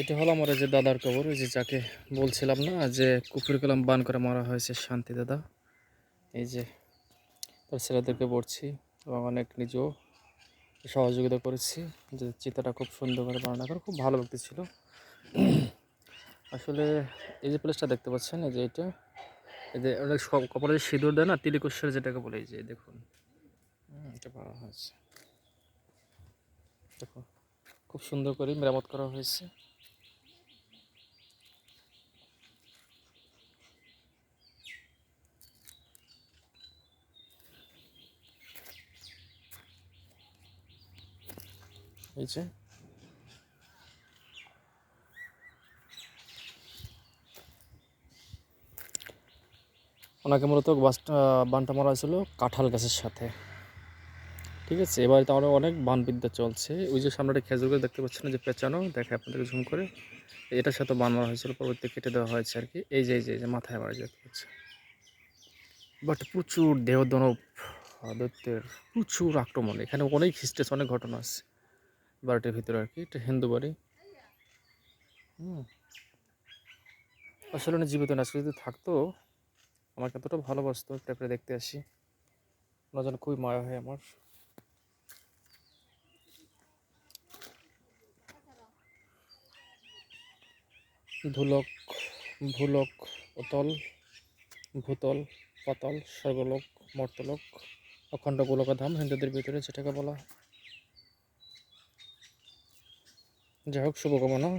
এটা হলো আমার এই যে দাদার কবর, ওই যে যাকে বলছিলাম না যে কুফরি কলাম বান করে মারা হয়েছে শান্তি দাদা। এই যে তার ছেলেদেরকে পড়ছি এবং অনেক নিজেও সহযোগিতা করেছি যে চিতাটা খুব সুন্দর করে বানানো করে। খুব ভালো ব্যক্তি ছিল আসলে। এই যে প্লেসটা দেখতে পাচ্ছেন, এই যে এটা, এই যে অনেক সব কপালে যে সিঁদুর দেয় না, তিলিকস্বর যেটাকে বলে, এই যে দেখুন এটা পাওয়া হয়েছে। দেখুন খুব সুন্দর করে মেরামত করা হয়েছে। এই যে ওনাকে মূলত বানটা মারা হয়েছিল কাঁঠাল গাছের সাথে। ঠিক আছে, এবার তো আমরা অনেক বানবিদ্যা চলছে। ওই যে সামনে একটা খেজুর গাছ দেখতে পাচ্ছেন, যে পেঁচানো দেখে আপনাদেরকে ঝুম করে, এটার সাথে বান মারা হয়েছিল, পরবর্তী কেটে দেওয়া হয়েছে আর কি। এই যে মাথায় মারা যেতে পারছে, বাট প্রচুর দেহদানব দৈত্যের প্রচুর আক্রমণ। এখানে অনেক হিস্ট্রেস, অনেক ঘটনা আছে বাড়িটির ভিতরে আর কি। এটা হিন্দু বাড়ি। আসলে উনি জীবিত না, আজকে যদি থাকতো আমাকে এতটা ভালোবাসতো, টাইপের দেখতে আসি। ওনার জন্য খুবই মায়া হয় আমার। ধুলক, ভূলোক, অতল, ভূতল, পাতাল, স্বর্গলোক, মর্তলোক, অখণ্ড গোলকধাম হিন্দুদের ভিতরে যেটাকে বলা হয়। যাই হোক, শুভকামনা।